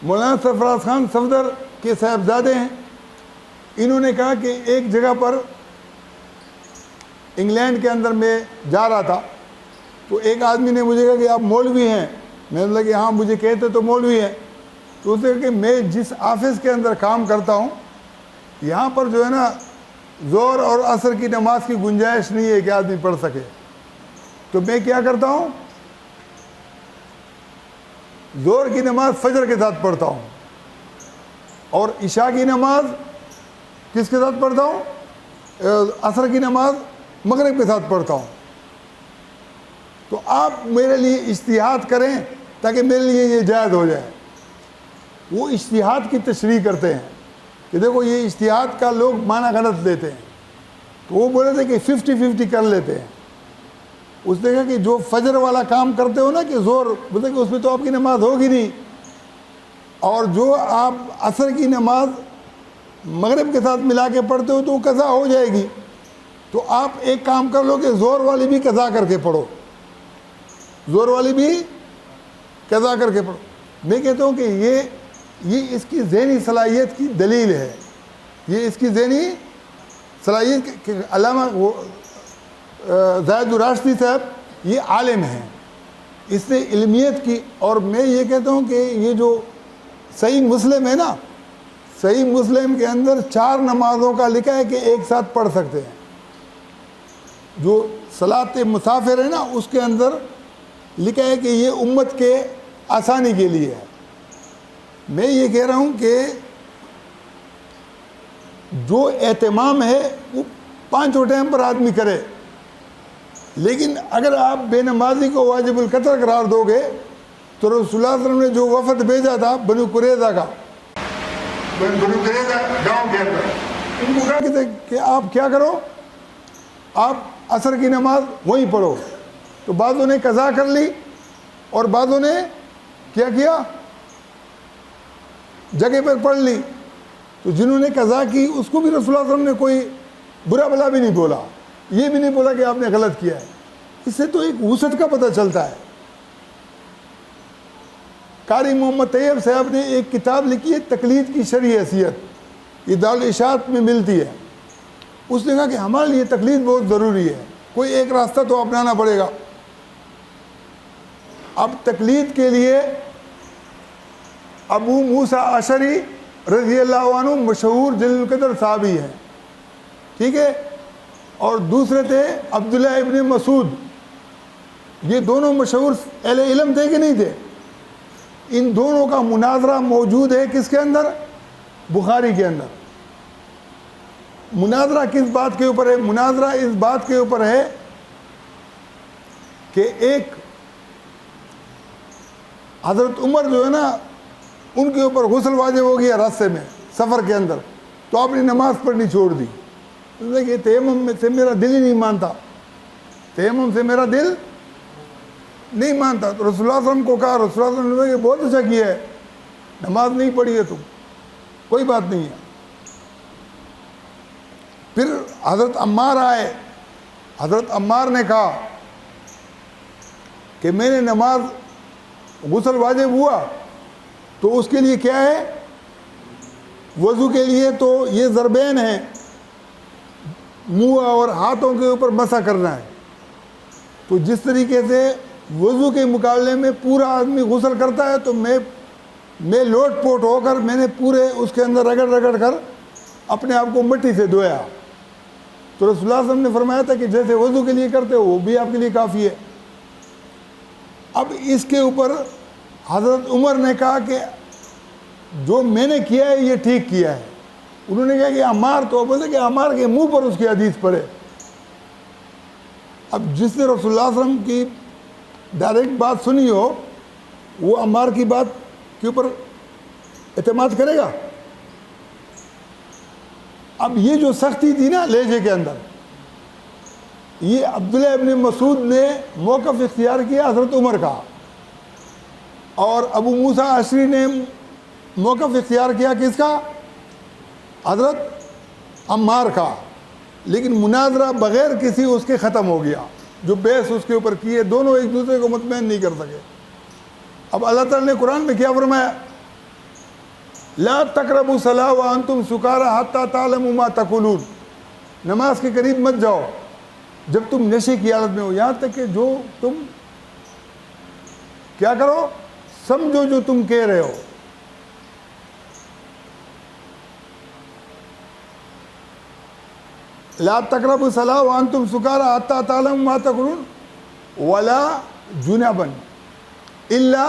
مولانا سرفراز خان صفدر کے صاحبزادے ہیں. انہوں نے کہا کہ ایک جگہ پر انگلینڈ کے اندر میں جا رہا تھا تو ایک آدمی نے مجھے کہا کہ آپ مولوی ہیں. میں نے بولا کہ ہاں مجھے کہتے تو مولوی ہیں. تو اس نے کہا کہ میں جس آفس کے اندر کام کرتا ہوں یہاں پر جو ہے نا زور اور عصر کی نماز کی گنجائش نہیں ہے کہ آدمی پڑھ سکے. تو میں کیا کرتا ہوں, زور کی نماز فجر کے ساتھ پڑھتا ہوں اور عشاء کی نماز کس کے ساتھ پڑھتا ہوں, عصر کی نماز مغرب کے ساتھ پڑھتا ہوں. تو آپ میرے لیے اجتہاد کریں تاکہ میرے لیے یہ جائز ہو جائے. وہ اجتہاد کی تشریح کرتے ہیں کہ دیکھو یہ اجتہاد کا لوگ معنی غلط لیتے ہیں. تو وہ بولے تھے کہ 50-50 کر لیتے ہیں. اس نے کہا کہ جو فجر والا کام کرتے ہو نا کہ زور, بولتے کہ اس میں تو آپ کی نماز ہوگی نہیں, اور جو آپ عصر کی نماز مغرب کے ساتھ ملا کے پڑھتے ہو تو وہ قضا ہو جائے گی. تو آپ ایک کام کر لو کہ زور والی بھی قضا کر کے پڑھو, زور والی بھی قضا کر کے پڑھو. میں کہتا ہوں کہ یہ اس کی ذہنی صلاحیت کی دلیل ہے. یہ اس کی ذہنی صلاحیت کہ علامہ زاہد الراشدی صاحب یہ عالم ہیں, اس نے علمیت کی. اور میں یہ کہتا ہوں کہ یہ جو صحیح مسلم ہے نا, صحیح مسلم کے اندر 4 نمازوں کا لکھا ہے کہ ایک ساتھ پڑھ سکتے ہیں. جو صلاۃ مسافر ہے نا اس کے اندر لکھا ہے کہ یہ امت کے آسانی کے لیے ہے. میں یہ کہہ رہا ہوں کہ جو اہتمام ہے وہ 5 ٹائم پر آدمی کرے, لیکن اگر آپ بے نمازی کو واجب القطر قرار دو گے تو رسول اللہ صلی اللہ علیہ وسلم نے جو وفد بھیجا تھا بنو قریظہ کا, بنو قریظہ گاؤں کے اندر, ان کو کہا کہ آپ کیا کرو, آپ عصر کی نماز وہیں پڑھو. تو بعضوں نے قضا کر لی اور بعضوں نے کیا کیا, جگہ پر پڑھ لی. تو جنہوں نے قضا کی اس کو بھی رسول اللہ صلی اللہ علیہ وسلم نے کوئی برا بلا بھی نہیں بولا, یہ بھی نہیں بولا کہ آپ نے غلط کیا ہے. اس سے تو ایک وسعت کا پتہ چلتا ہے. قاری محمد طیب صاحب نے ایک کتاب لکھی ہے تقلید کی شرعی حیثیت, یہ دارالارشاد میں ملتی ہے. اس نے کہا کہ ہمارے لیے تقلید بہت ضروری ہے, کوئی ایک راستہ تو اپنانا پڑے گا. اب تقلید کے لیے ابو موسیٰ اشعری رضی اللہ عنہ مشہور جلیل القدر صحابی ہیں, ٹھیک ہے, اور دوسرے تھے عبداللہ ابن مسعود. یہ دونوں مشہور اہل علم تھے کہ نہیں تھے؟ ان دونوں کا مناظرہ موجود ہے کس کے اندر؟ بخاری کے اندر. مناظرہ کس بات کے اوپر ہے؟ مناظرہ اس بات کے اوپر ہے کہ ایک حضرت عمر جو ہے نا ان کے اوپر غسل واجب ہو گیا راستے میں سفر کے اندر, تو آپ نے نماز پڑھنی چھوڑ دی. کہ تیمم سے میرا دل ہی نہیں مانتا, تیمم سے میرا دل نہیں مانتا. تو رسول اللہ صلی اللہ علیہ وسلم کو کہا, رسول اللہ صلی اللہ علیہ وسلم نے بہت اچھا کیا ہے, نماز نہیں پڑھی ہے تم, کوئی بات نہیں ہے. پھر حضرت عمار آئے, حضرت عمار نے کہا کہ میں نے نماز غسل واجب ہوا تو اس کے لیے کیا ہے, وضو کے لیے تو یہ ضربین ہیں, منہ اور ہاتھوں کے اوپر مسح کرنا ہے. تو جس طریقے سے وضو کے مقابلے میں پورا آدمی غسل کرتا ہے تو میں لوٹ پوٹ ہو کر میں نے پورے اس کے اندر رگڑ رگڑ کر اپنے آپ کو مٹی سے دھویا. تو رسول اللہ صلی اللہ علیہ وسلم نے فرمایا تھا کہ جیسے وضو کے لیے کرتے ہو وہ بھی آپ کے لیے کافی ہے. اب اس کے اوپر حضرت عمر نے کہا کہ جو میں نے کیا ہے یہ ٹھیک کیا ہے. انہوں نے کہا کہ عمار, تو بولتے کہ عمار کے منہ پر اس کی حدیث پڑھے. اب جس نے رسول اللہ صلی اللہ علیہ وسلم کی ڈائریکٹ بات سنی ہو وہ عمار کی بات کے اوپر اعتماد کرے گا؟ اب یہ جو سختی تھی نا لہجے کے اندر, یہ عبداللہ ابن مسعود نے موقف اختیار کیا حضرت عمر کا, اور ابو موسیٰ اشعری نے موقف اختیار کیا کس کا؟ حضرت عمار کا. لیکن مناظرہ بغیر کسی اس کے ختم ہو گیا. جو بحث اس کے اوپر کیے دونوں ایک دوسرے کو مطمئن نہیں کر سکے. اب اللہ تعالیٰ نے قرآن میں کیا فرمایا لا تقربوا الصلاۃ وانتم سکارى حتى تعلموا ما تقولون، نماز کے قریب مت جاؤ جب تم نشے کی حالت میں ہو، یہاں تک کہ جو تم کیا کرو، سمجھو جو تم کہہ رہے ہو۔ لا تقربوا الصلاۃ وانتم سکارى حتى تعلموا ما تقولون ولا جنبا الا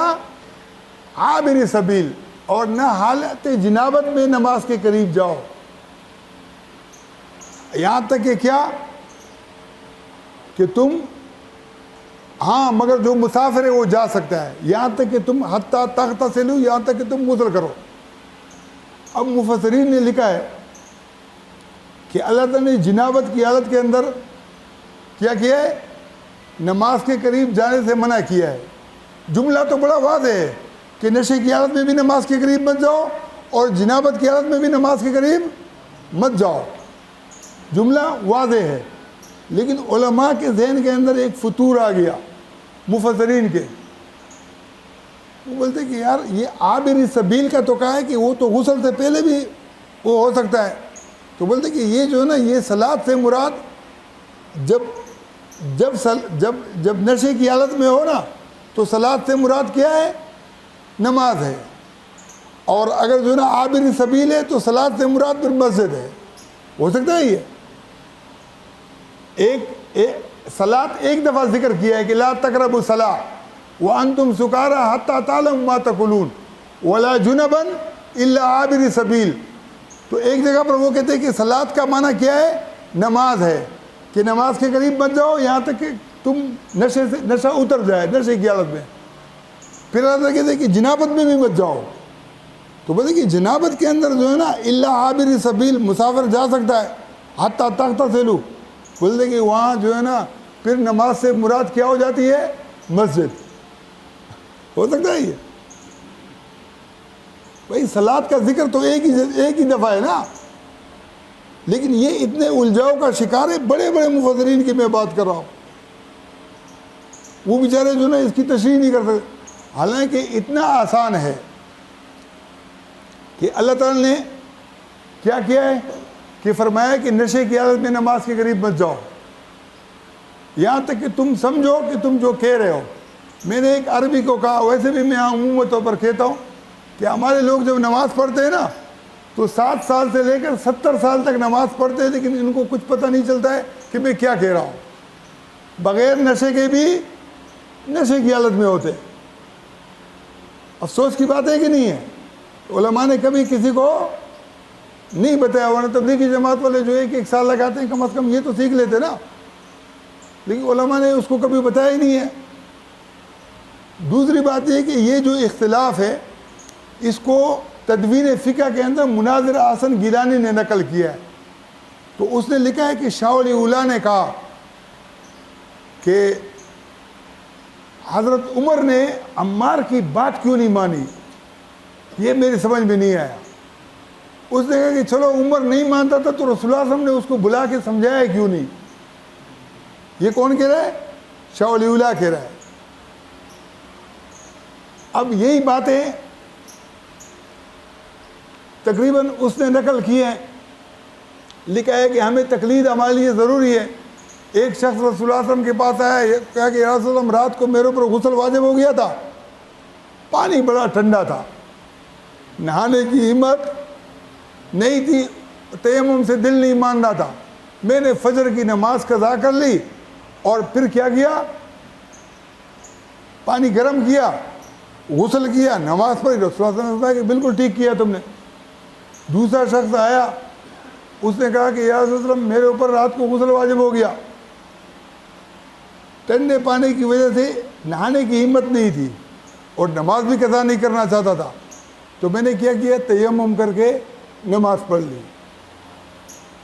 عابر سبیل، اور نہ حالت جنابت میں نماز کے قریب جاؤ۔ یہاں تک کہ کیا کہ تم ہاں مگر جو مسافر ہے وہ جا سکتا ہے، یہاں تک کہ تم حتی تغتسلوا، یہاں تک کہ تم غسل کرو۔ اب مفسرین نے لکھا ہے کہ اللہ تعالیٰ نے جنابت کی حالت کے اندر کیا کیا ہے، نماز کے قریب جانے سے منع کیا ہے۔ جملہ تو بڑا واضح ہے کہ نشے کی حالت میں بھی نماز کے قریب مت جاؤ اور جنابت کی حالت میں بھی نماز کے قریب مت جاؤ، جملہ واضح ہے۔ لیکن علماء کے ذہن کے اندر ایک فطور آ گیا مفسرین کے، وہ بولتے کہ یار یہ عابر سبیل کا تو کہا ہے کہ وہ تو غسل سے پہلے بھی وہ ہو سکتا ہے، تو بولتے کہ یہ جو ہے نا یہ صلاۃ سے مراد جب نشے کی حالت میں ہو نا تو صلاۃ سے مراد کیا ہے، نماز ہے، اور اگر جو ہے نا عابر سبیل ہے تو صلاۃ سے مراد پھر مسجد ہے۔ ہو سکتا ہے یہ ایک صلاۃ ایک دفعہ ذکر کیا ہے کہ لا تقربوا الصلاۃ وانتم سکارى حتى تعلموا ما تقولون ولا جنبا الا عابر سبیل، تو ایک جگہ پر وہ کہتے ہیں کہ صلاۃ کا معنی کیا ہے، نماز ہے، کہ نماز کے قریب مت جاؤ یہاں تک کہ تم نشہ اتر جائے نشے کی حالت میں۔ پھر اللہ کہتے ہیں کہ جنابت میں بھی مت جاؤ، تو بولتے کہ جنابت کے اندر جو ہے نا الا عابر سبیل، مسافر جا سکتا ہے، حتی تغتسلوا، بولتے کہ وہاں جو ہے نا پھر نماز سے مراد کیا ہو جاتی ہے، مسجد۔ ہو سکتا ہے یہ بھائی صلاۃ کا ذکر تو ایک ہی دفعہ ہے نا، لیکن یہ اتنے الجھاؤ کا شکار ہے بڑے بڑے مفسرین کی میں بات کر رہا ہوں، وہ بیچارے جو نا اس کی تشریح نہیں کر سکتے۔ حالانکہ اتنا آسان ہے کہ اللہ تعالیٰ نے کیا کیا ہے کہ فرمایا کہ نشے کی حالت میں نماز کے قریب مت جاؤ، یہاں تک کہ تم سمجھو کہ تم جو کہہ رہے ہو۔ میں نے ایک عربی کو کہا، ویسے بھی میں عمومی طور پر کہتا ہوں کہ ہمارے لوگ جب نماز پڑھتے ہیں نا تو 7 سال سے لے کر 70 سال تک نماز پڑھتے ہیں، لیکن ان کو کچھ پتہ نہیں چلتا ہے کہ میں کیا کہہ رہا ہوں، بغیر نشے کے بھی نشے کی حالت میں ہوتے۔ افسوس کی بات ہے کہ نہیں ہے، علماء نے کبھی کسی کو نہیں بتایا، ورنہ تبلیغی جماعت والے جو ایک سال لگاتے ہیں کم از کم یہ تو سیکھ لیتے نا، لیکن علماء نے اس کو کبھی بتایا ہی نہیں ہے۔ دوسری بات یہ کہ یہ جو اختلاف ہے اس کو تدوین فقہ کے اندر مناظر حسن گیلانی نے نقل کیا ہے، تو اس نے لکھا ہے کہ شاہ ولی اللہ نے کہا کہ حضرت عمر نے عمار کی بات کیوں نہیں مانی، یہ میری سمجھ میں نہیں آیا۔ اس نے کہا کہ چلو عمر نہیں مانتا تھا تو رسول اللہ صلی اللہ علیہ وسلم نے اس کو بلا کے سمجھایا کیوں نہیں۔ یہ کون کہہ رہا ہے؟ شاہ ولی اللہ کہہ رہا ہے۔ اب یہی باتیں تقریباً اس نے نقل کی ہیں، لکھا ہے کہ ہمیں تقلید ہمارے لیے ضروری ہے۔ ایک شخص رسول اللہ صلی اللہ علیہ وسلم کے پاس آیا، کہا کہ یا رسول اللہ رات کو میرے اوپر غسل واجب ہو گیا تھا، پانی بڑا ٹھنڈا تھا، نہانے کی ہمت نہیں تھی، تیمم سے دل نہیں مان رہا تھا، میں نے فجر کی نماز قضا کر لی اور پھر کیا کیا، پانی گرم کیا، غسل کیا، نماز پڑھی۔ رسول اللہ صلی اللہ علیہ وسلم نے کہا کہ بالکل ٹھیک کیا تم نے۔ دوسرا شخص آیا، اس نے کہا کہ یا رسول اللہ میرے اوپر رات کو غسل واجب ہو گیا، ٹھنڈے پانی کی وجہ سے نہانے کی ہمت نہیں تھی اور نماز بھی قضا نہیں کرنا چاہتا تھا، تو میں نے کیا کیا، تیمم کر کے نماز پڑھ لی۔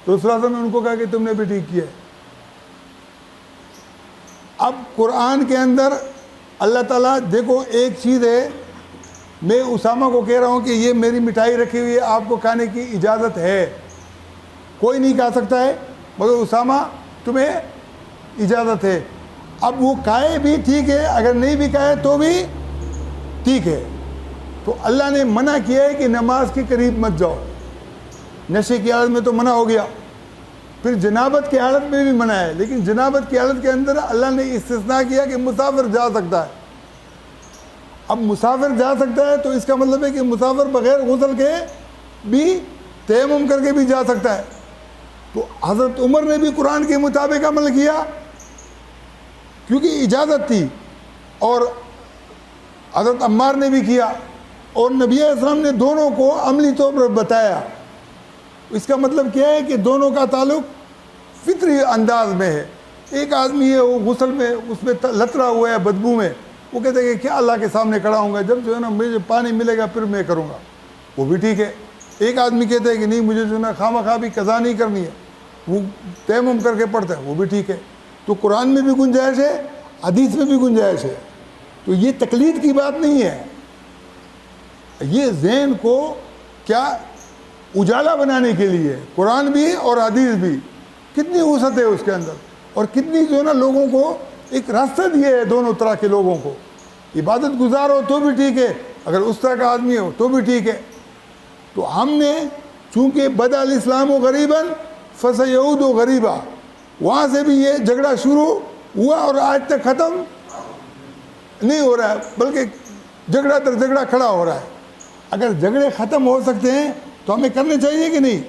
تو رسول اللہ صلی اللہ علیہ وسلم نے ان کو کہا کہ تم نے بھی ٹھیک کیا۔ اب قرآن کے اندر اللہ تعالیٰ، دیکھو ایک چیز ہے، میں اسامہ کو کہہ رہا ہوں کہ یہ میری مٹھائی رکھی ہوئی ہے، آپ کو کھانے کی اجازت ہے، کوئی نہیں کھا سکتا ہے، مگر اسامہ تمہیں اجازت ہے۔ اب وہ کھائے بھی ٹھیک ہے، اگر نہیں بھی کھائے تو بھی ٹھیک ہے، تو اللہ نے منع کیا ہے کہ نماز کے قریب مت جاؤ. نشے کی حالت میں تو منع ہو گیا, پھر جنابت کی حالت میں بھی منع ہے, لیکن جنابت کی حالت کے اندر اللہ نے استثناء کیا کہ مسافر جا سکتا ہے. اب مسافر جا سکتا ہے تو اس کا مطلب ہے کہ مسافر بغیر غسل کے بھی تیمم کر کے بھی جا سکتا ہے. تو حضرت عمر نے بھی قرآن کے مطابق عمل کیا کیونکہ اجازت تھی, اور حضرت عمار نے بھی کیا, اور نبی علیہ السلام نے دونوں کو عملی طور پر بتایا. اس کا مطلب کیا ہے کہ دونوں کا تعلق فطری انداز میں ہے. ایک آدمی ہے وہ غسل میں اس میں لترا ہوا ہے بدبو میں, وہ کہتے ہیں کہ کیا اللہ کے سامنے کھڑا ہوں گا, جب جو ہے نا مجھے پانی ملے گا پھر میں کروں گا, وہ بھی ٹھیک ہے. ایک آدمی کہتے ہیں کہ نہیں مجھے جو ہے نا خواہ بھی قضا نہیں کرنی ہے, وہ تیمم کر کے پڑھتا ہے, وہ بھی ٹھیک ہے. تو قرآن میں بھی گنجائش ہے, حدیث میں بھی گنجائش ہے. تو یہ تقلید کی بات نہیں ہے, یہ ذہن کو کیا اجالا بنانے کے لیے. قرآن بھی اور حدیث بھی کتنی وسعت ہے اس کے اندر, اور کتنی جو ہے نا لوگوں کو ایک راستہ دیے ہے دونوں طرح کے لوگوں کو. عبادت گزار ہو تو بھی ٹھیک ہے, اگر اس طرح کا آدمی ہو تو بھی ٹھیک ہے. تو ہم نے چونکہ بدا الاسلام و غریباً فسیعود و غریبا, وہاں سے بھی یہ جھگڑا شروع ہوا اور آج تک ختم نہیں ہو رہا ہے, بلکہ جھگڑا تر جھگڑا کھڑا ہو رہا ہے. اگر جھگڑے ختم ہو سکتے ہیں تو ہمیں کرنے چاہیے کہ نہیں؟